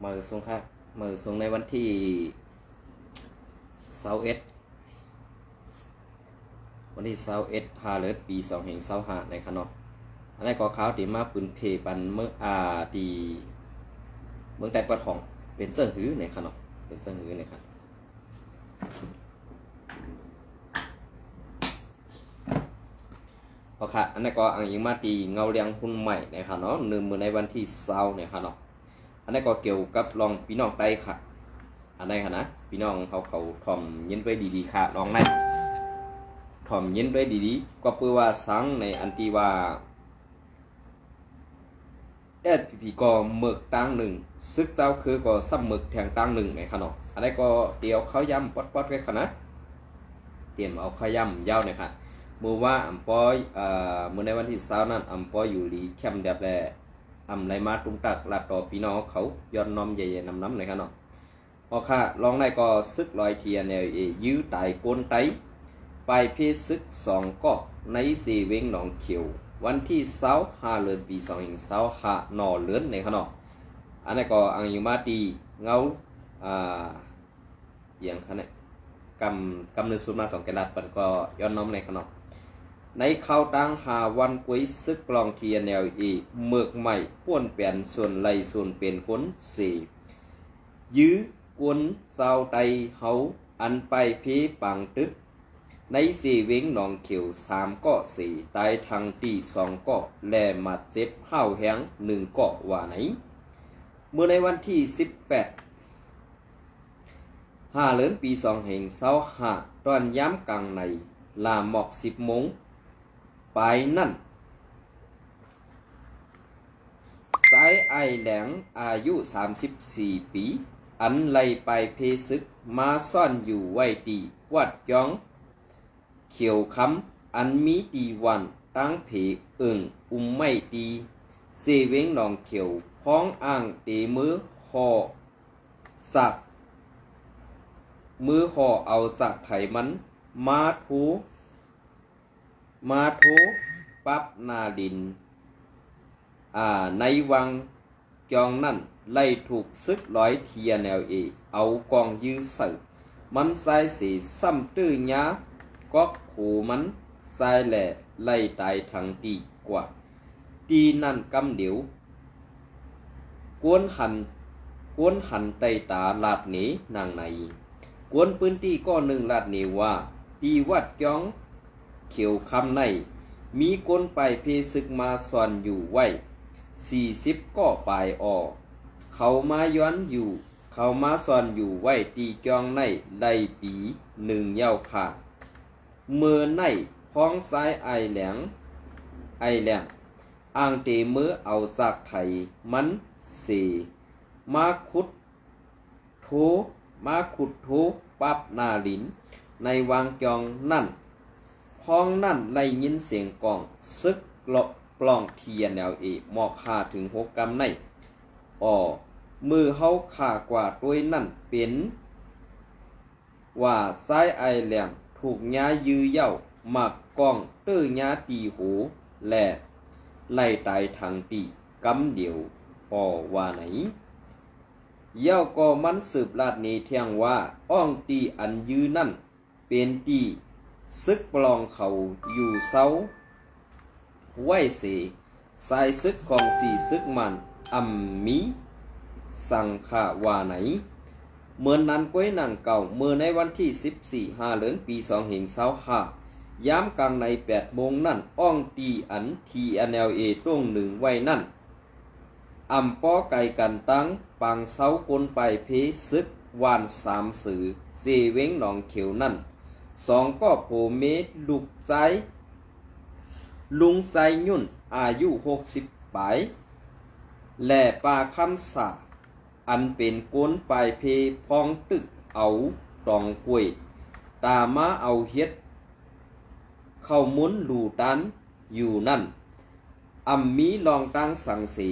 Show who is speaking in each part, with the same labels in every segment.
Speaker 1: mở xuống khác mở xuốngในวันที่21วันที่21พาเลิศปี2025ในครับเนาะอันนี้ก็ข่าวที่มาปืนเพปันเมื่อดีเมืองใต้ปอดของเป็นเสื้อหื้อในครับเนาะเป็นเสื้อหื้อในครับพอค่ะอันนี้ก็อังยิงมาตีเงาเรียงหุ้นใหม่นะครับเนาะ1มื้อในวันที่20เนี่ยครับเนาะอันนี้ก็เกี่ยวกับลองพี่น้องไต้ค่ะอันนี้ค่ะนะพี่น้องเขาถ่อมยินไว้ดีๆค่ะลองในถ่อมยินไว้ดีๆก็เพื่อว่าสังในอันที่ว่าSPP ก็หมึกตั้งหนึ่งซึกเจ้าคือก็ซับหมึกแทงตั้งหนึ่งไงครับเนาะอันนี้ก็เดี๋ยวเขาย้ำป๊อดๆไว้ค่ะนะเตรียมเอาเขาย้ำยาวเนี่ยค่ะมือว่าอัมปอยเมื่อในวันที่20นั้นอัมปอยอยู่ดีแคมป์แบบแลอัมไรมาตุ้งตักลาดต่อพี่น้องเขาย้อนน้อมใหญ่ๆน้ำเลยครับเนาะพอค่ะลองได้ก็ซึกลอยเทียนเนี่ยยื้อตายโกนไตไปเพศซึก2ก็ในสีเวงหนองเขียววันที่25เดือนปี2025นอเลือนในครับเนาะอันนี้ก็อังอยู่มาตีเงาอย่างคันนี้กำเนิดสุดมา2กะลัดปันก็ย้อนน้อมในครับเนาะในข่าวตั้งหาวันกุ้ยซึกกลองเทียนแนวเมือกใหม่ป้วนเปลี่ยนส่วนไหลส่วนเป็นคนสี่ยื้อกวนเศร้าไตเฮาอันไปเพปังตึกในสี่เวงหนองเขียว3ก็4ตายทางตี2ก็แลมาเจ็บห้าวแหง1ก็ว่าไหนเมื่อในวันที่18 5เดือนปี2025ตอนย้ำกลางในลาหมอก10 โมงไปนั่นสายไอแหลงอายุ34 ปีอันไล่ไปเพศึกมาซ่อนอยู่ไว้ตีวัดยองเขียวคำอันมีตีวันตั้งเพไม่ตีเซเวงหนองเขียวพ้องอ่างเตมือคอสักมือคอเอาสักไถมันมาทูปับนาดินในวังจองนั่นไล่ถูกซึกร้อยเทียแนวเอากองยื้อใส่มันใส่สีซ้ำตื้อยาก๊อกหูมันใส่แหล่ไล่ตายทางตีกว่าตีนั่นกำเดียวกวนหันไตตาลาดหนีนางในกวนปืนตีก็หนึ่งลาดหนีว่าตีวัดจ้องเขียวคำในมีคนไปเพศึกมาซ่อนอยู่ไว้40ก็ปลายออกเขามาย้อนอยู่เขามาซ่อนอยู่ไว้ตีจองในได้ปี1เย้าขาดเมื่อในพ้องซ้ายไอแหลงอ่างเตมือเอาจากไถมันเสมาขุดโถปับนาลินในวางจองนั่นพ้องนั่นไล่ยินเสียงกองซึกปล่องเทียนแนวหมอกขาถึง6 กำในมือเฮาขากว่าด้วยนั่นเป็นว่าซ้ายไอแหลมถูกย้ายื้อเย้าหมักกองตื้อย้าตีหูแหล่ไล่ตายทางตีกำเดียวว่าไหนเย้าก็มันสืบลาดนี้เที่ยงว่าอ้องตีอันยื้อนั่นเป็นตีซึกปลองเขาอยู่เซาไว้เสสายซึกของ4ซึกมันมีสังขาวาไหนเมื่อนั้นก้วยนางเก่าเมื่อในวันที่14 5เดือนปี2025ย้ำกลางใน8 โมงนั่นอ้องตีอัน TNLA ตรงหนึ่งไว้นั่นป้อไก่กันตั้งปังเสาคนไปเพซึกวาน3สื่อเซเวงหนองเขียวนั่น2ก็โผเมลุงไซยุ่นอายุ60 ปลายและปาคำสาอันเป็นก้นปลายเพพองตึกเอาตองกล้วยตามาเอาเฮ็ดเข้ามุนหลูตันอยู่นั่นมีลองตั้งสังสี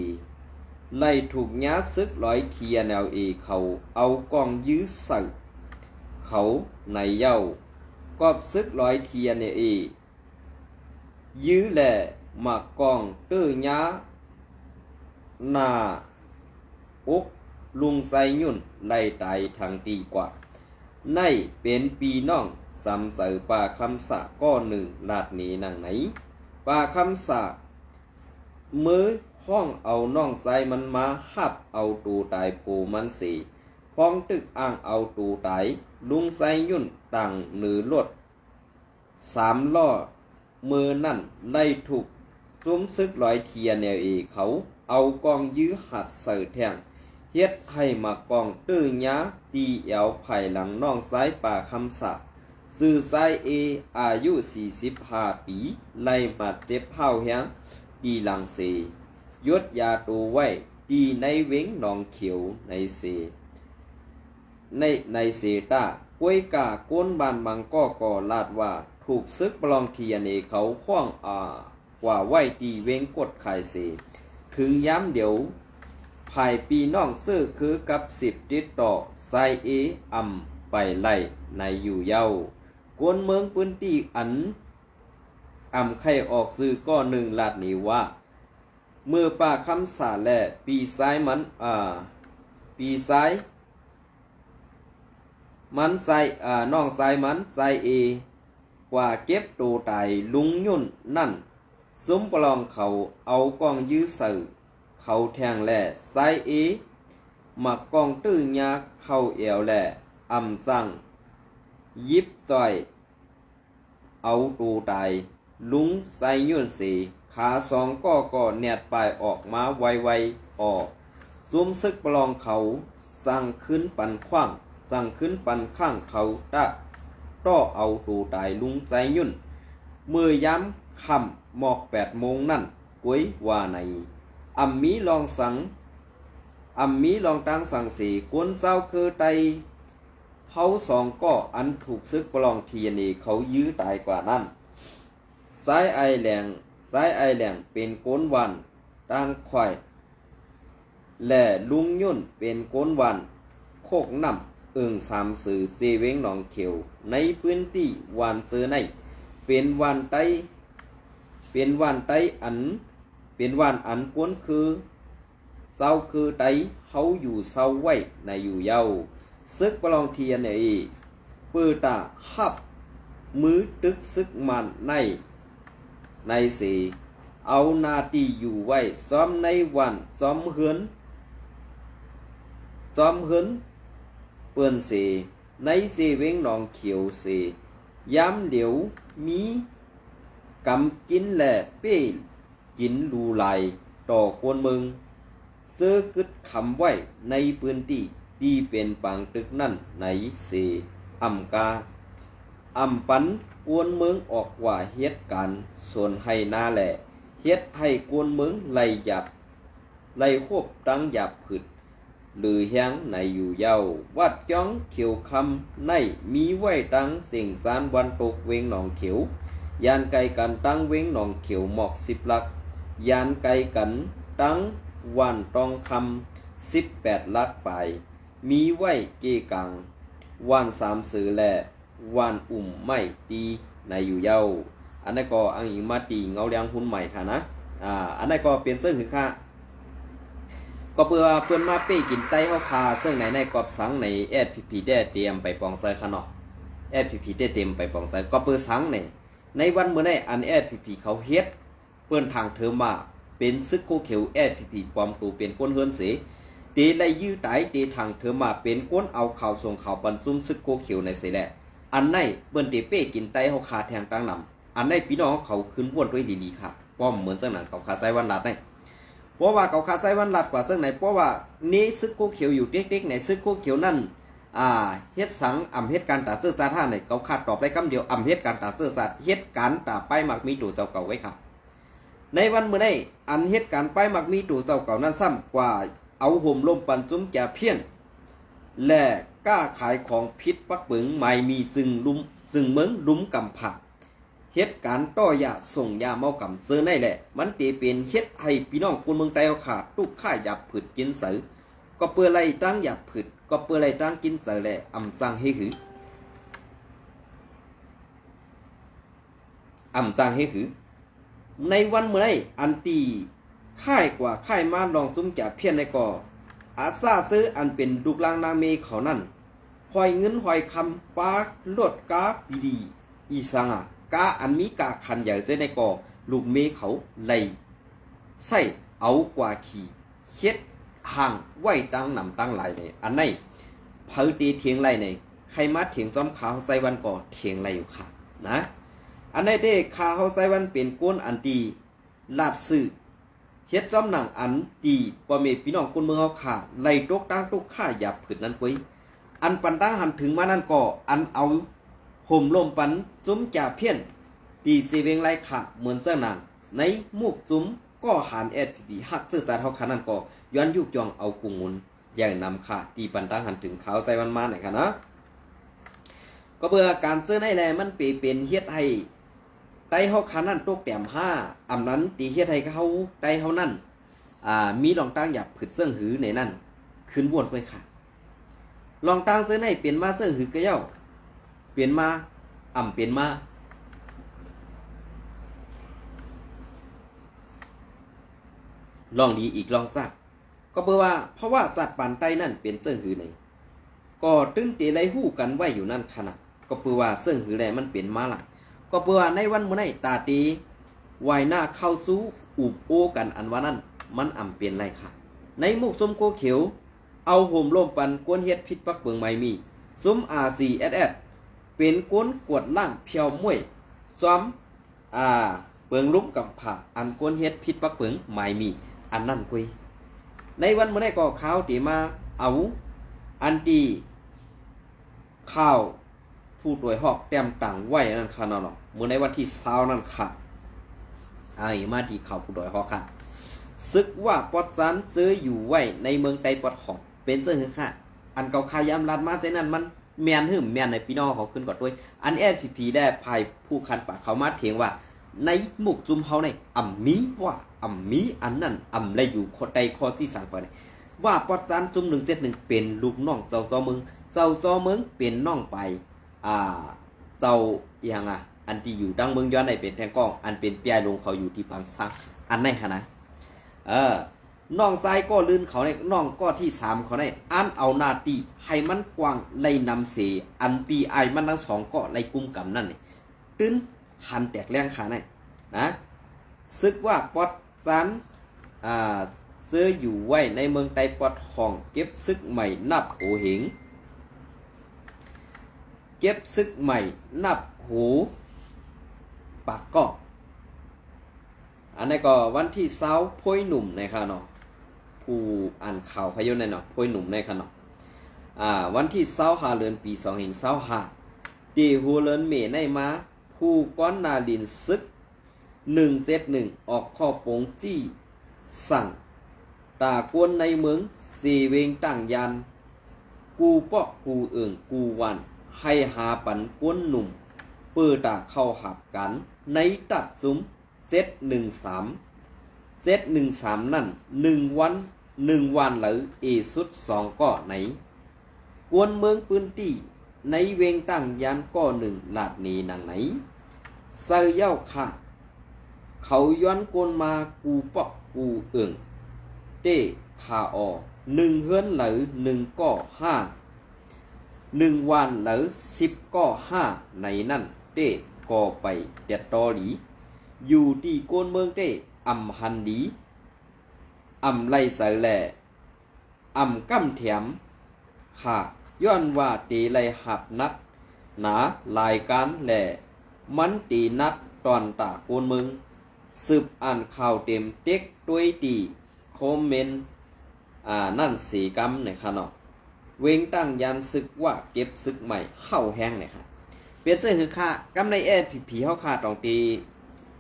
Speaker 1: ไล่ถูกย้าซึกร้อยเคียแนวเขาเอากองยื้อใส่เขาในเย้ากอบซึกร้อยเทียนยื้อแหล่หมักกองตื้อยาหน้าอก ลุงไซยุ่นไล่ตายทางตีกว่าในเป็นปีน้องสำเสอป่าคำสะก้อหนึ่งลาดหนีนางไหนป่าคำสะมือห้องเอาน้องไซมันมาหับเอาตูตายโผมันสีพ้องตึกอ้างเอาตูตายลุงไซยุ่นต่างหนือลด3 ล้อมือนั่นไล่ถูกจุ้มซึกลอยเทียแนวเขาเอากองยื้อหัดเสือแทงเฮ็ดให้มากองตื้อหญ้าตีเอวไผ่หลังน้องซ้ายป่าคำสะซื่อซ้ายอายุ45 ปีไล่มาเจ็บเผาแหงตีหลังเสยศยาตูไว้ตีในเว้งหนองเขียวในเสในเสตากวยกาก้นบานมังก่อลาดว่าถูกซึกปลองเทียนเขาคว้างกว่าไหวตีเว้งกดไข่เสถึงย้ำเดี๋ยวภายปีน้องซื้อคือกับ10ติดต่อไซอำไปไล่ในอยู่เย้ากวนเมืองพื้นที่ไข่ออกซื้อก้อนหนึ่งลาดนี้ว่าเมื่อป่าคำสาแลปีซ้ายปีซ้ายมันใส่น้องใส่มันใส่กว่าเก็บตูตายลุงยุ่นนั่นซุ้มปลองเขาเอากองยื้อสื่อเขาแทงแหล่ใส่หมักกองตื้อยาเข้าเอวแหล่สั่งยิบจ่อยเอาตูตายลุงใส่ยุ่นสีขา2ก่อแนดปลายออกมาไวออกซุ้มซึกปลองเขาสั่งขึ้นปันขว้างสั่งขึ้นปันข้างเขาต้อเอาตูตายลุงใจยุ่นเมื่อย้ำคำหมอก8 โมงนั่นกวยว่าในมีลองตั้งสั่งสีกวนเจ้าคือไตเขา2ก่ออันถูกซึกปลองเทียนีเขายื้อตายกว่านั้นสายไอแหลงเป็นโกนวันตั้งควายและลุงยุ่นเป็นโกนวันโคกน้ำ3 สื่อเซเวงหนองเขียวในพื้นที่วันเจอในเป็นวันไตอันกวนคือเศร้าคือไตเขาอยู่เศร้าไว้ในอยู่เย้าซึกปลองเทียนปื้อตาหับมือตึกซึกมันในสีเอานาตีอยู่ไว้ซ้อมในวันซ้อมเฮือนเปื้อนเสในเสเวงหนองเขียวเสย้ำเดี๋ยวมีกำกินแหล่เป้กินรูไหลต่อกวนเมืองเสื้อกึดคำไว้ในพื้นที่เป็นปางตึกนั่นในเสกาปันกวนเมืองออกว่าเฮ็ดการส่วนให้นาแหล่เฮ็ดให้กวนเมืองไล่ควบตั้งหยับผึดหรือแหงในอยู่เย้าวัดจ้องเขียวคำในมีไว้ตั้งสิ่งสารวันตกเวงหนองเขียวยานไกกันตั้งเวงหนองเขียวหมอก10 ลักยานไกกันตั้งวันตองคำ18 ลักไปมีไว้เกกังวัน3 สื่อแหละวันไม่ตีในอยู่เย้าอันนั้นก็อังอิงมาตีเงาเลี้ยงหุ้นใหม่ค่ะนะอันนั้นก็เปลี่ยนเสื้อหือค่ะก็เพื่อนมาเป้กินไต้เฮาคาซึ่งในกอบสังในแอดพีได้เตรียมไปปองใส่ค่ะเนาะแอดพีได้เตรียมไปปองใส่ก็เปิดสังในวันเมื่อในอันแอดพีเขาเฮ็ดเปิ้นทางเธอมาเป็นซึกโคเขียวแอดพีปลอมตูเป็นก้นเฮือนเสเตไล่ยื้อตายเตทางเธอมาเป็นก้นเอาข่าวส่งข่าวบรรซุ่มซึกโคเขียวในเสแหละอันในเปิ้นเตเป้กินไต้เฮาคาแทงตั้งนำอันในพี่น้องเขาขึ้นวนด้วยดีๆค่ะป้อมเหมือนจังนั้นเขาคาใจวันลัดเพราะว่าเขาคาใจวันลัดกว่าซึ่งไหนเพราะว่านี้ซึกโคเขียวอยู่เด็กๆในซึกโคเขียวนั่นเฮ็ดสังเฮ็ดการตาเสื้อซาท่าเขาขาดตอบได้คำเดียวเฮ็ดการตาเสื้อซาเฮ็ดการตาป้ายมักมีตัวเจ้าเก่าไว้ครับในวันเมื่อนี้อันเฮ็ดการป้ายมักมีตัวเจ้าเก่านั้นซ้ำกว่าเอาห่มลมปันจุ้มแก่เพี้ยนและกล้าขายของพิษปักปึงไม่มีซึ่งเมืองลุ้มกำผักเฮ็ดการต่อยาส่งยาเมากำเสื้อในแหละมันเตเป็นเฮ็ดให้พี่น้องคนเมืองไทยขาดทุกข่ายหยับผืดกินเสือก็เปื่อไรตั้งหยับผืดก็เปื่อไรตั้งกินเสือแหละสั่งให้หือสั่งให้หือในวันเมื่อไรอันตีค่ายกว่าค่ายมาลองซุ่มจ่าเพี้ยนในก่อ อาซาซื้ออันเป็นลูกลางนางเมเขานั่นหอยเงินหอยคำปาลดกาปีดีอีสังอ่ะกาอันมีกาคันใหญ่เจในก่อลูกเมเขาไล่ใส่เอากว่าขี่เฮ็ดห่างไว้ตั้งนำตั้งหลายในอันไหนเผาตีเถียงไรในใครมาเถียงซ้อมขาวใส่วันก่อเถียงไรอยู่ค่ะนะอันไหนเด้ขาเขาใส่วันเป็นก้นอันตีลาดซื้อเฮ็ดจอมหนังอันตีป่อเมพี่น้องคนเมืองเฮาค่ะไล่ตกตั้งตกข้าหยาบผืนนั้นปุ้ยอันปันตั้งหันถึงมานั่นก่ออันเอาห่มลมปันซุ้มจ่าเพี้ยนตีเสเวงไรค่ะเหมือนเสื้อหนังในมุกซุ้มก็หานSPPหักซื้อจ่าเท่าคันนั่นก็ย้อนยุกยองเอากุงมุนอย่างนำค่ะตีปันตั้งหันถึงเขาใส่วันมาไหนค่ะนะก็เบื่อการซื้อในแลมันเป็นเฮ็ดให้ไตเฮาคันนั่นตกแต้ม5อำนั้นตีเฮ็ดให้เขาไตเฮานั่นมีรองตั้งหยับผึดเสื่องหือในนั่นขึ้นวนไปค่ะรองตั้งซื้อในเปลี่ยนมาเสื่องหือกระเย้าเปลี่ยนมาเปลี่ยนมาลองดีอีกลองซักก็เบื่อว่าเพราะว่าสัตว์ป่านไตนั่นเป็นเสื่องหือในก็ตึ้งตีไรหู้กันไว้อยู่นั่นขนาดก็เบื่อว่าเสื่องหือแลมันเปลี่ยนมาล่ะก็เพื่อในวันมื้อนี้ตาตีวายหน้าเข้าสู่อุบโอกันอันว่านั้นมันเปลี่ยนไรค่ะในมุกสมโกเขียวเอาโหมล่มปันกวนเฮ็ดพิษปักเบิงไม่มีซุ้ม RCSS เป็นกวนกวดล่างเพียวมวยจอมเบิงลุ่มกับผ่าอันกวนเฮ็ดพิษปักเบิงไม่มีอันนั้นกุยในวันมื้อนี้ก็ข่าวตีมาเอาอันตีข่าวผู้โดยหอกแต้มต่างไว้นั่นค่ะเนาะเมื่อในวันที่20นั่นค่ะมาที่ข่าวผู้โดยหอกค่ะซึกว่าปอดซันเจออยู่ไว้ในเมืองไตปอดของเป็นเสื่อค่ะอันเก่าขายามรัดมาเส้นนั้นมันแมนหึมแมนในพี่น้องเขาขึ้นก่อนด้วยอันSPPได้ภายผู้คันปากเขามาเถียงว่าในหมุกจุ่มเขาในมีว่ามีอันนั้นไรอยู่ข้อใดข้อที่สั่งไปว่าปอดซันจุ่ม171เป็นลูกน้องเจ้าจอเมืองเป็นน้องไปเจ้าอย่างอันที่อยู่ดังเมืองย้อนในเป็นแทงกล้องอันเป็นเปียลงเขาอยู่ที่ปังซักอันไหนคะนะน้องชายก็ลื่นเขาในน้องก็ที่3เขาในอันเอาหน้าตีให้มันกว้างไล่นำเสอันปีไอมันทั้ง2ก็ไล่กุมกำนั่นนี่ตื้นหันแตกแรงขาในนะซึกว่าปอดซันซื้ออยู่ไว้ในเมืองไตปอดของเก็บซึกใหม่นับโหเหงเก็บซึกใหม่นับหูปากกอกอันนี้ก็วันที่20พยหนุ่มในค่ะเนาะผู้อ่านข่าวพยนตร์ในเนาะพยหนุ่มในค่ะเนาะวันที่25เดือนปี25ตีฮูเลินเมในมาผู้ก้อนนาดินซึก171ออกข้อปงจี้สั่งตากวนในเมืองสีเวงตั้งยันกูปอกกูเอิงกูวันให้หาปันกวนหนุ่มเปิดตาเข้าหับกันในตัดซุ้ม713นั่น1วันหรือสุด2ก็ไหนกวนเมืองปืนตีในเวงตั้งยันก็1ลาดนี้นางไหนเซยเย้าค่ะเขาย้อนกวนมากูปอกกูเอิงเต้ขาออ1เฮือนหรือ1ก็5 1วันหรือ10ก็5ในนั่นเต้ก็ไปเด็ดตอหลีอยู่ที่โกนเมืองเต้หันดีไล่เสือแหล่กั้มแถมค่ะย้อนว่าตีไล่หับนักหนาลายการแหล่มันตีนักตอนตาโกนเมืองสืบอ่านข่าวเต็มเต็กด้วยตีคอมเมนต์นั่นสีกำเนี่ยค่ะเนาะเวงตั้งยันซึกว่าเก็บซึกใหม่เข้าแห้งเนี่ยค่ะเปลี่ยนเจอคือค่ากำในSPPเฮาค่าตองตี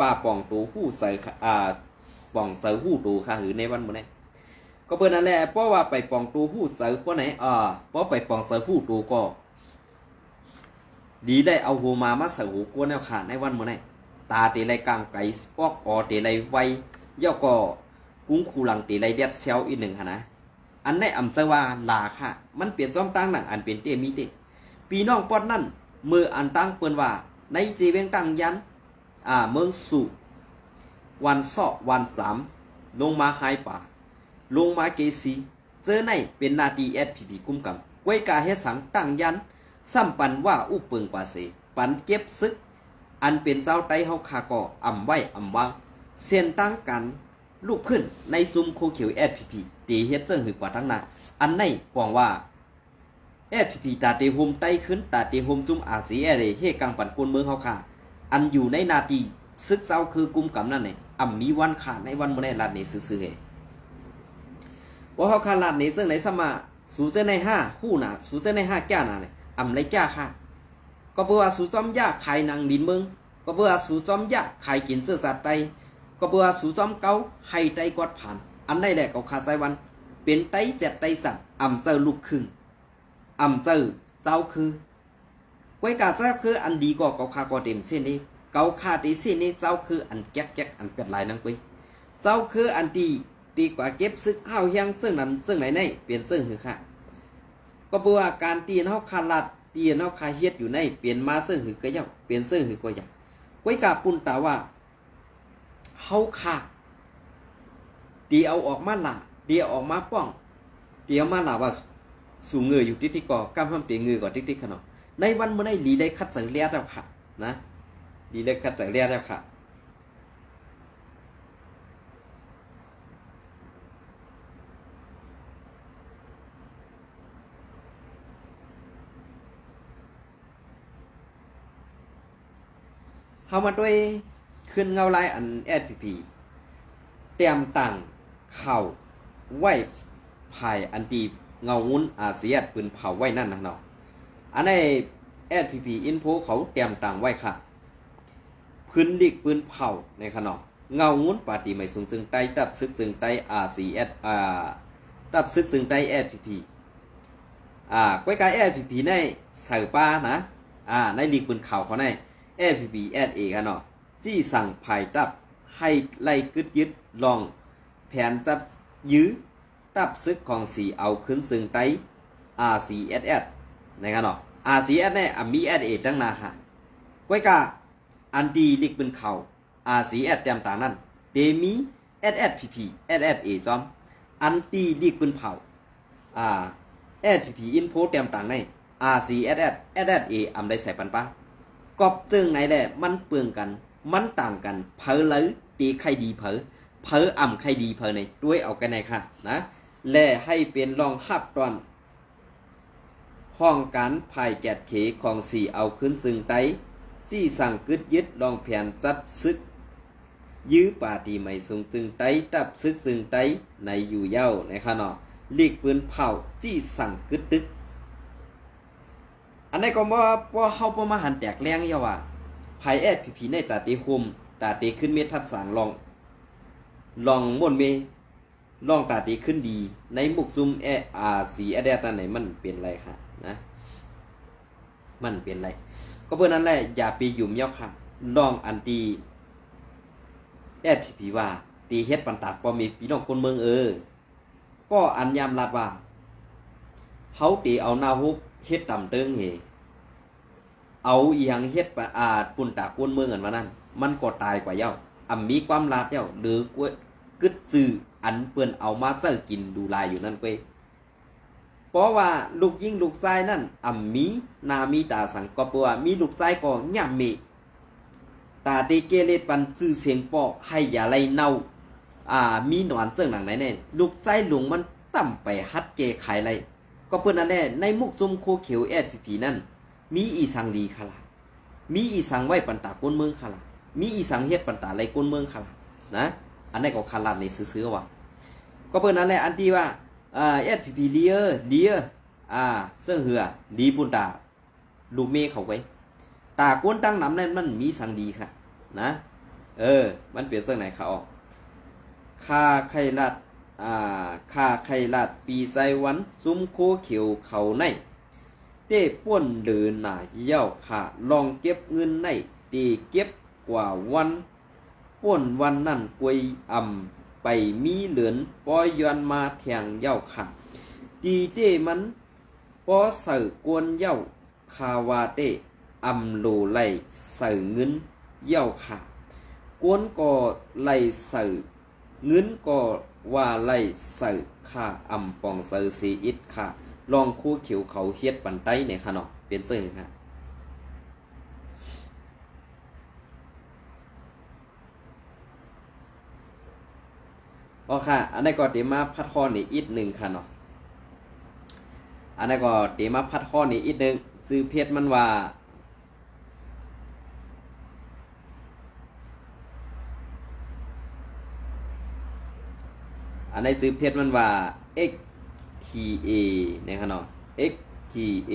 Speaker 1: ป่าป่องตูหู้ใส่ป่องเสือหู้ตูค่ะหือในวันมื้อนี้ก็เปิ้นนั่นแหละเพราะว่าไปป่องตูหู้เสือปอไหนเพราะไปป่องเสือหู้ตูก็ดีได้เอาหูมาใส่หูกวนแนวค่ะในวันมื้อนี้ตาตีไรกลางไก่สปอกตีไรไวย่อก็กุ้งคูหลังตีไรเด็ดเซลอีก1หั่นนะอันได้เจว่าลาค่ะมันเปลี่ยนจ้อมตั้งหนังอันเป็นเตมีเตปีน้องปอดนั่นมืออันตั้งเปิ้นว่าในจีเวงตั้งยันเมืองสู่วันวัน3ลงมาไฮป่าลงมาเกซี เจอในเป็นนาทีSPP กุ้มกำไว้กาเฮ็ดสังตั้งยันซ้ำปันว่าอุปเปิงกว่าเสปันเก็บซึกอันเป็นเจ้าไตเฮาคาก่ออำไว้อำวางเส้นตั้งกันลูกขึ้นในซุมโคเขียวSPP ตีเฮ็ดเซิงหือกว่าทั้งนั้นอันในปองว่าSPP ตาเตโฮมไต้ขึ้นตาเตโฮมจุ่มอาซีเอเฮกังปันกวนเมืองเฮาค่ะอันอยู่ในนาทีซึกเจ้าคือกลุ่มกำนั่นนี่อำมีวันขาดในวันมื้อในลาดนี้ซื่อๆเฮบ่เฮาค่ะลาดนี้ซึ่งในสมาสูเจอใน5ฮู้น่ะสูเจอใน5แก้น่ะนี่อำไรแก้ค่ะก็เพื่อว่าสูจอมยาขายนางดินเมืองก็เพื่อว่าสูจอมยาขายกินเสื้อสัตว์ไตก็เพื่อว่าสูจอมเกาให้ไตกอดผ่านอันใดแหละก็ขาดใจวันเป็นไตเจ็ดไตสัตว์อำเจอลูกครึ่งอำเจอเจ้าคือไว้กาเจ้าคืออันดีกว่าเกาคาก็เต็มเส้นนี้เกาคาตีเส้นนี้เจ้าคืออันแก๊กอันเป็ดลายนั่งกุยเจ้าคืออันดีกว่าเก็บซึกห้าวเฮียงซึ่งนั้นซึ่งไหนเปลี่ยนซึ่งคือค่ะก็เพื่อว่าการตีนเฮาคาลัดตีนเฮาคาเฮ็ดอยู่ในเปลี่ยนมาซึ่งหือก็ยาวเปลี่ยนซึ่งหือก็ยาวไว้กาปุ่นตาว่าเฮาคาตีเอาออกมาล่ะตีเอาออกมาป้องตีเอามาล่ะว่าสูงเงยอยู่ติ๊กก่อกำห้ามตีเงยก่อติ๊กขนาดในวันเมื่อได้ลีได้คัดสังเลียแล้วค่ะนะลีได้คัดสังเลียแล้วค่ะเฮามาด้วยขึ้นเงาลายอันSPPเตรียมตั้งเข้าไว้ภายอันตีเงาวุ้นอาเซียนปืนเผาไว้นั่นนะเนาะอันในSPP Info เขาเตรียมตั้งไว้ค่ะพื้นลีกปืนเผาในขนมเงาวุ้นปาติไม่สูงจึงไตตับซึกจึงไตRCSตับซึกจึงไตSPPก้อยกายSPP ในใส่ป้านะในลีกปืนเข่าเขาในSPP SA ค่ะเนาะจี้สั่งภายตับให้ไล่กึดยึดลองแผนจัดยื้อตับซึกของสีเอาขึ้นซึ่งไต RCSS นะครับเนาะ RCS เนี่ยมี SA ตั้งนาค่ะก้อยกาอันดีลิกเป็นเขา RCS เต็มต่างนั้นเดมี SSPP SSA จอมอันตีลิกเป็นเผาSPP Info เต็มต่างใน RCSS SSA อำได้ใส่ปันปะกอบจึงไหนแหละมันเปลืองกันมันต่างกันเพอเลยตีใครดีเพออ่ำใครดีเพอในด้วยเอากันในค่ะนะและให้เป็นรองหับตอนห้องการภายแกดเขของสีเอาขึ้นซึ่งไตจี้สั่งกึดยึดลองแผนจัดซึกยื้อป่าตีไม่สูงซึ่งไตตับซึกซึ่งไตในอยู่เย้าในค่ะเนาะลีกปืนเผาจี้สั่งกึดตึกอันนี้ก็ว่าเฮาบ่มาหันแตกแรงอย่าว่าภายSPPในตาเตคุมตาเตขึ้นเม็ดทัดสางลองม่วนเมลองตาเตขึ้นดีในมุกซุมสีแอดนั่นไหนมันเป็นไรค่ะนะมันเป็นไรก็เพื่อนั้นแหละอย่าไปยุ่มย่อค่ะลองอันตีSPPว่าตีเฮ็ดปันตาบ่มีพี่น้องคนเมืองก็อันยามรัดว่าเฮาตีเอาหน้าฮุกเฮ็ดต่ำเติงเหเอาอีหยังเฮ็ดปุ่นตากวนเมืองกันมานั่นมันก็ตายกว่าเย้ามีความลาดเย้าหรือกึดซื่ออันเปิ้นเอามาเสิร์กินดูลายอยู่นั่นเว้ยเพราะว่าลูกยิงลูกชายนั่นมีนามีตาสังก็เพราะว่ามีลูกชายก็ย่ำเมตาเตเกเรปันชื่อเสียงปอให้อย่าไล่เน่ามีหนอนเจิงหนังไหนแน่ลูกชายหลวงมันต่ำไปฮัดเกขายไรก็เปิ้นนั่นแหละในมุกจุมโคเขียวSPPนั่นมีอีสังดีค่ะล่ะมีอีสังไว้ปันตากวนเมืองค่ะล่ะมีอีสังเฮ็ดปันตาไรกวนเมืองค่ะล่ะนะอันนี้ก็คาลัดในซื้อๆว่าก็เปิ้นนั่นแหละอันที่ว่าSPP เลียเสื้อเหือดีปุ่นตาลูกเมฆเขาไว้ตากวนตั้งน้ำนั่นมันมีสังดีค่ะนะมันเปลี่ยนเสื้อไหนเขาออกค่าไข่ลัดค่าไข่ลัดปีไซวันซุ้มโคเขียวเขาในเต้ป่วนเดินหน้าเย้าค่ะลองเก็บเงินในตีเก็บกว่าวันป่วนวันนั่นกวยไปมีเหลือนปอยย้อนมาแทงเย้าค่ะตีเต้มันปอเสือกวนเย้าคาวาเต้โลไลเสือเงินเย้าค่ะกวนก็ไลเสือเงินก็ ว่าไล่เสือค่าอำปองเสือซีอิดค่ะลองคู่เขียวเขาเฮ็ดปันไตเนี่ยค่ะเนาะเป็นเสือค่ะอ๋อค่ะอันนี้ก็เตมาพัดข้อนี้อีกหนึ่งค่ะเนาะอันนี้ก็เตมาพัดข้อนี้อีกหนึ่งซื้อเพชรมันว่าอันนี้ซื้อเพชรมันว่า XTA เนี่ยค่ะเนาะ XTA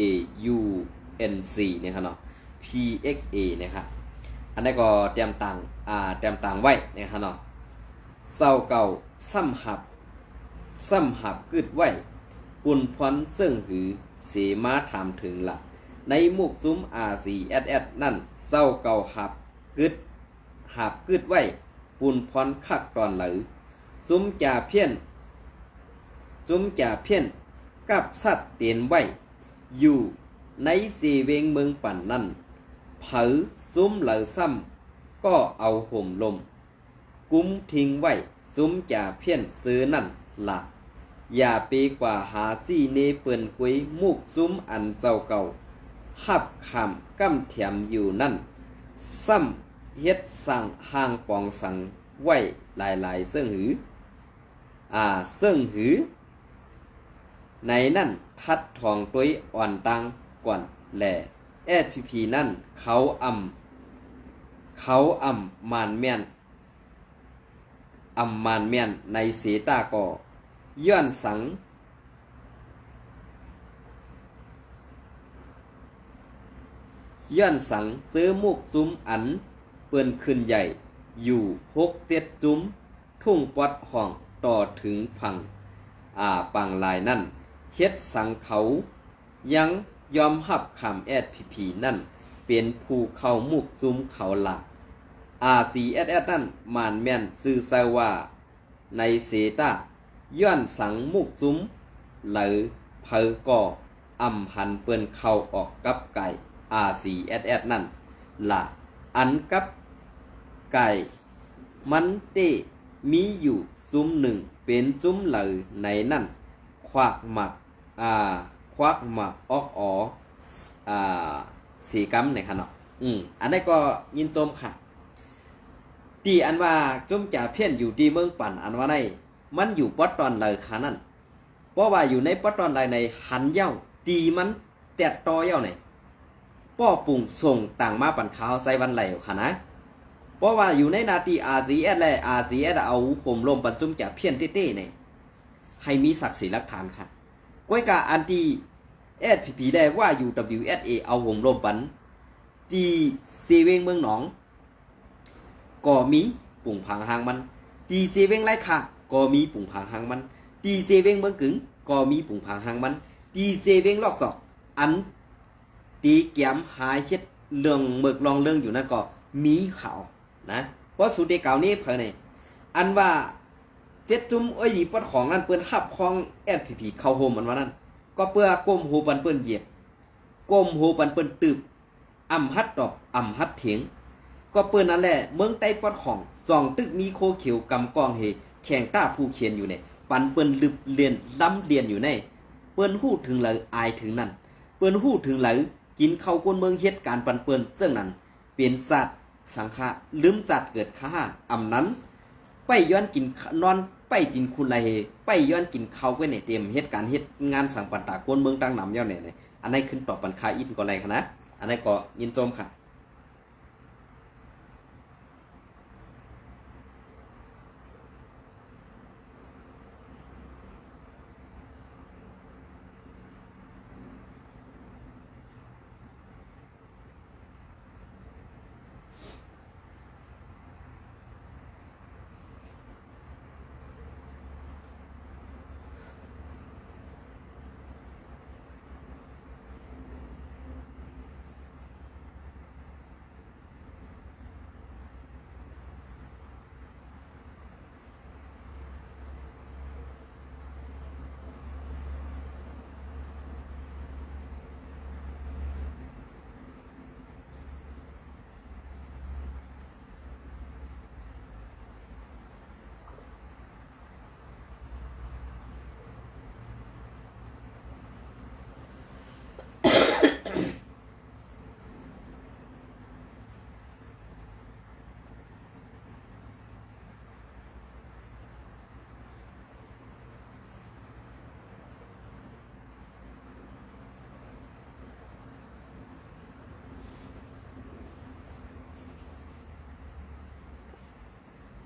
Speaker 1: UNC เนี่ยค่ะเนาะ PXA เนี่ยค่ะอันนี้ก็เตรียมตังเตรียมตังไว้เนี่ยค่ะเนาะเศร้าเก่าซ้ำหับกึดไว้ปุ่นพรซึ่งหือเสมาถามถึงละในมุกซุ้ม RCSS นั่นเศร้าเก่าหับกึดไว้ปุ่นพรคักตอนไหลซุ้มจ่าเพี้ยนกับสัตว์เตียนไว้อยู่ในเสเวงเมืองปั่นนั่นเผอซุ้มเหลอซ้ำก็เอาห่มลมกุ้มทิ้งไว้ซุ้มจ่าเพี้ยนซื้อนั่นละอย่าไปกว่าหาซี่เนเปิ่นกุยมุกซุ้มอันเจ้าเก่าหับคำกั้มเถียมอยู่นั่นซ้ำเฮ็ดสั่งห่างปองสังไว้หลายๆเสื่องหือเสื่องหือในนั่นทัดทองต้วยอ่อนตังก่อนแหล่SPP นั่นเขาอำมานแม่นในเสตาก่อย้อนสังซื้อมุกซุ้มอันเปิ้นขึ้นใหญ่อยู่6-7จุ้มทุ่งปอดห้องต่อถึงฝั่งปังลายนั่นเฮ็ดสังเขายังยอมรับคำSPP นั่นเป็นผู้เข้ามุกซุ้มเขาหลักRCSS นั่นมานแม่นซื่อซะว่าในเสตาย้อนสังมุกซุ้มหรือเผอก่ออำหันเปิ้นเข้าออกกับไก่ RCSS นั่นล่ะอันกับไก่มันเตมีอยู่ซุ้มหนึ่งเป็นซุ้มเหลือในนั่นควักหมักออกสีกำในขณะอันนี้ก็ยินจมค่ะตีอันว่าจมจ่าเพี้ยนอยู่ที่เมืองปั่นอันว่าในมันอยู่ปอดตอนเลยค่ะนั่นเพราะว่าอยู่ในปอดตอนเลยในหันเย้าตีมันแตดตอเย้าในป้อปุ่งส่งต่างมาปั่นขาวใส่วันไหลค่ะนะเพราะว่าอยู่ในนาที RCS และ RCS เอาข่มลมปั่นจมจ่าเพี้ยนเต้ๆในให้มีศักดิ์ศรีหลักฐานค่ะก้อยกาอันที่SPP ได้ว่า UWSA เอาห่มลมปั่นที่เซเวงเมืองหนองก็มีปุ่งผางหางมันตีเจเวงไรค่ะก็มีปุ่งผางหางมันตีเจเวงเมืองกึ๋งก็มีปุ่งผางหางมันตีเจเวงลอกศอกอันตีแก้มหายเช็ดเรื่องเมือกลองเรื่องอยู่นั่นก็มีข่าวนะเพราะสุดเดกาวนี้เพิ่นนี่อันว่าเจ็ดจุ่มอ้อยดีปัดของนั่นเปิ้นหับของSPPเข้าโฮมมันว่านั่นก็เพื่อก้มหูปันเปิ้นเหยียบก้มหูปันเปิ้นตึบอ่ำฮัดตอบอ่ำฮัดเถียงก็เปิ้นนั่นแหละเมืองใต้ปัดของส่องตึกมีโคเขียวกำกองเฮแข่งต้าผู้เขียนอยู่ในปันเปิ้นลึบเรียนล้ำเรียนอยู่ในเปิ้นฮู้ถึงหลายอายถึงนั่นเปิ้นฮู้ถึงหลายกินข้าวก้นเมืองเฮ็ดการปันเปิ้นซึ่งนั้นเป็นสัตว์สังฆะลืมจัดเกิดค่าอำนั้นไปย้อนกินนอนไปกินคุณไรไปย้อนกินข้าวไว้ในเต็มเฮ็ดการเฮ็ดงานสังปันตาก้นเมืองตั้งนำเย้าเนี่ยอันนี้ขึ้นต่อปันคาอินก็ไรคะนะอันนี้ก็ยินโจมค่ะ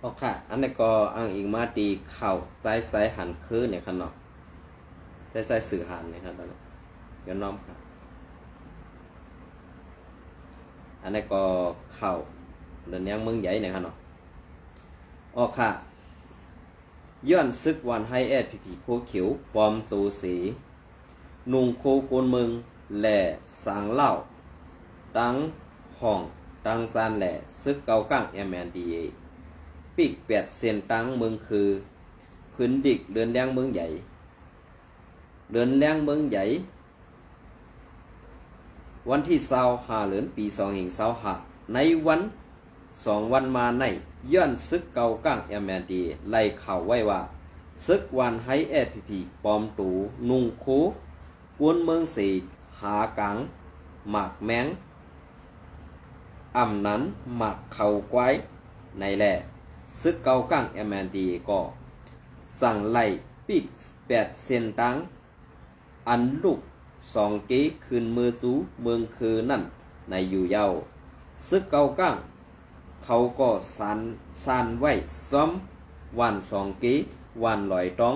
Speaker 1: อ๋อค่ะอันนี้ก็อ้างอิงมาตีข่าวใจหันคือเนี่ยครับเนาะใจสื่อหันเนี่ยครับตอนนี้เดี๋ยวน้อมค่ะอันนี้ก็ข่าวเรื่องยังเมืองใหญ่เนี่ยครับเนาะอ๋อค่ะย้อนซึกวันให้แอดพีโคเขียวปอมตูสีนุงโคโกนเมืองแหล่สางเล่าตังห้องตังซานแหล่ซึกเกากั้ง MNDA ปีก8 เซนตังเมืองคือพื้นดิกเรือนแรงเมืองใหญ่เรือนแรงเมืองใหญ่วันที่25เดือนปี2565ในวัน2 วันมาในย้อนซึกเกากั้ง MNDA ไล่ข่าวไว้ว่าซึกวันให้ SPP ปอมตูนุงโคกวนเมืองสีหากังหมากแมงอ่ำนั้นหมากเขาไว้ในแหล่ซึกเกากั้ง MNDA ก็สั่งไล่ปีก8 เซนตังอันลูก2 เกคืนมือซูเมืองคือนั่นในอยู่เยาซึกเกากั้งเขาก็สานไว้ซ้อมวัน2 เกวันลอยต้อง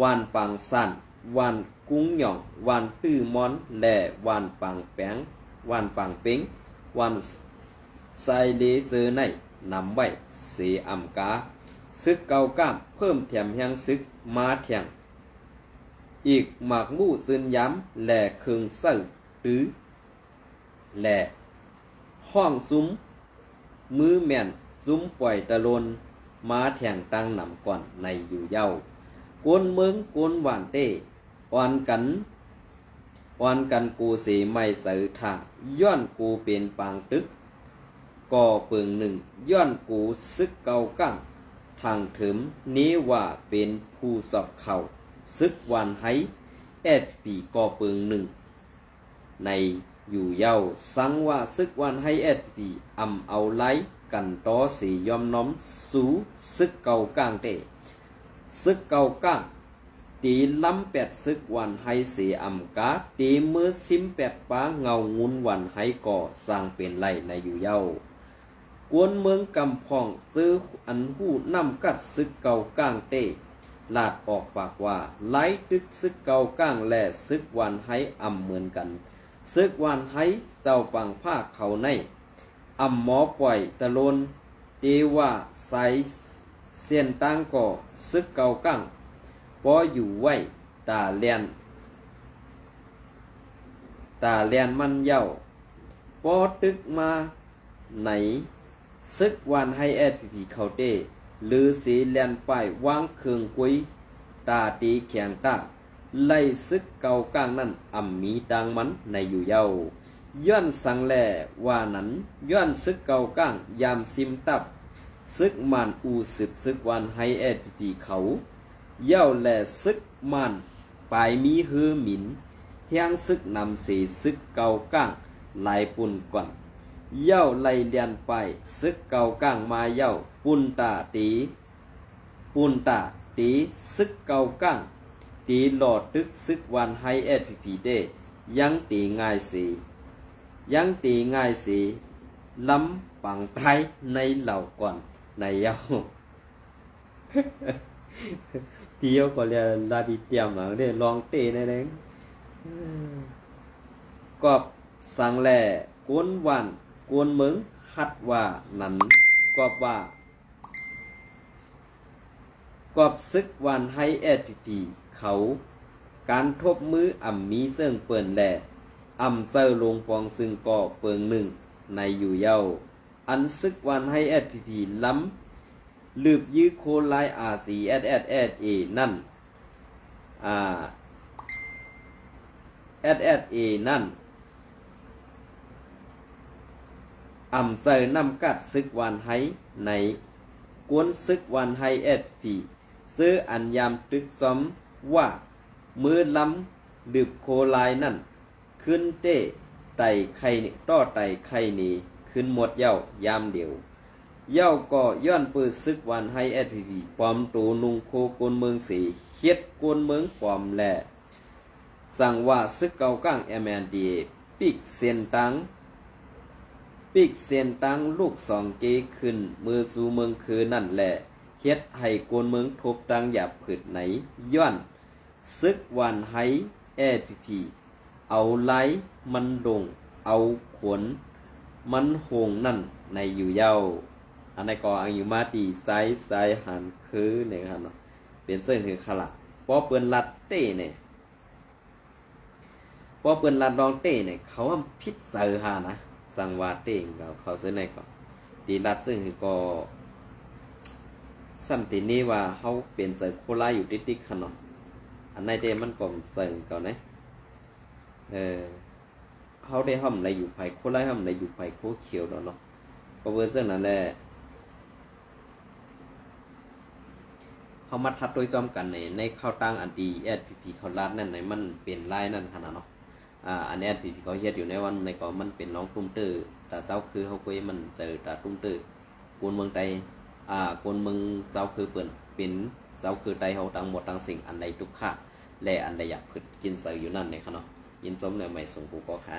Speaker 1: วันปังสันวันกุ้งหย่องวันตื้อมอนและวันปังแปงวันปังเป้งวันไซเลเซอร์ในนำไว้เสียอำกาซึกเกาก้ามเพิ่มแถมแหงซึกมาแทงอีกหมากมู่ซึนย้ำและเคืองเส้าตื้อและห้องซุ้มมือแม่นซุ้มปล่อยตะลนมาแทงตั้งนำก่อนในอยู่เย้ากวนเมืองกวนหวานเต้อ่อนกันกูเสไม่เสือทางย้อนกูเป็นปางตึกก่อเปิงหนึ่งย้อนกูซึกเกากั้งทางถึมนี้ว่าเป็นผู้สอบเข่าซึกวันให้แอดปีก่อเปิงหนึ่งในอยู่เย้าสังว่าซึกวันให้แอดปีอำเอาไล่กันต่อสียอมน้อมสู่ซึกเกาก้างเต้ซึกเกาก้างตีล้ำ8 ซึกวันให้เสียอำกาตีมือซิม8 ป้าเงางุนวันให้ก่อสร้างเป็นไรในอยู่เย้ากวนเมืองกำพองซื้ออันหู้นำกัดซึกเกาก้างเต้ลาดออกปากว่าไล่ตึกซึกเกาก้างและซึกวันให้อำเหมือนกันซึกวันให้เจ้าปังผ้าเขาในอำหมอปล่อยตะลนเตว่าใสเสียนตั้งก่อซึกเกาก้างปออยู่ไว้ตาเลียนมันเย้าปอตึกมาไหนซึกวันให้แอดพีเขาเต้หรือสีเลียนป้ายวางเครื่องกุยตาตีแข็งตาไล่ซึกเกาก้างนั้นอ่ำมีตังมันในอยู่เย้าย้อนสังแลว่านั้นย้อนซึกเกาก้างยามซิมตับซึกมันอูสืบซึกวันให้แอดพีเขาเย้าแลซึกมันปลายมีฮือหมินเฮียงซึกนำสีซึกเกาก้างหลายปุ่นก่อนเย้าไล่เลียนไปซึกเกาก้างมาเย้าปุ่นตาตีซึกเกาก้างตีหลอดตึกซึกวันให้แอดพีเต้ยังตีง่ายสีล้ำปังไทยในเหล่าก่อนในเย้าที่เขาก็เรียกลาดิเตียมหลังได้ลองเตะในแรงกอบสังแหล่กวนวันกวนเมืองฮัดว่านั้นกอบว่ากอบซึกวันให้แอดพีเขาการทบมืออ่ำมีเสื่องเปิ่นแหล่อ่ำเซอลงปองซึ่งก่อเปิงหนึ่งในอยู่เย้าอันซึกวันให้แอดพีล้ำลืบยื้อโคไลอาสีเอนั่นนั่นอ่ำเซอนำกัดซึกวันให้ในกวนซึกวันให้ซื้ออันยามตึกซ้อมว่ามือล้ำลืบโคไลนั่นขึ้นเต้ไต่ไข่ต่อไต่ไข่นี้ขึ้นหมดเย้ายามเดียวเย้าก็ย้อนปืนซึกวันให้ปอมตูนุงโคกนเมืองสีเฮ็ดกนเมืองปอมแลสั่งว่าซึกเกาก้าง MNDA ปิกเซียนตัง ปิกเสียนตังลูกสองเกขึ้นมือสู่เมืองคือนั่นแหละเฮ็ดให้กวนเมืองทบตังหยาบผืดไหนย้อนซึกวันไห้แอพีเอาไล่มันดงเอาขนมันโหงนั่นในอยู่เย้าอันในก่ออังอยู่มาตีไซไซหันคือเนี่ยครับเนาะเป็นเส้นคือขลักพอเปิ้นลัดเต้เนี่ยพอเปิ้นลัดรองเต้เนี่ยเขาว่าพิษเสือหานะสังวาเต้งเขาซื้อในก่อนตีลัดซึ่งคือก็ซ้ำตีนี้ว่าเขาเป็นเสือโคลาอยู่ติ๊กๆขนาดอันในเต้มันก็เสือก่อนนะเขาได้ห้อมอะไรอยู่ไผ่โคลาห้อมอะไรอยู่ไผ่โคเขียวเนาะก็เวอร์ซึ่งนั่นแหละเขามาทัดโดยจอมกันในข้าวตั้งอันดีSPP เขาลาดนั่นในมันเป็นลายนั่นขนาดเนาะอันSPP เขาเฮ็ดอยู่ในวันในก็มันเป็นน้องตุ้มตื้อแต่เจ้าคือเขาคุยมันเจอแต่ตุ้มตื้อกวนเมืองไตกวนเมืองเจ้าคือเปิ่นเป็นเจ้าคือไตเขาตั้งหมดตั้งสิ่งอันใดทุกข์และอันใดอยากพึ่กินเสืออยู่นั่นในขนาดยินสมเนี่ยไม่ส่งกูก็ค่ะ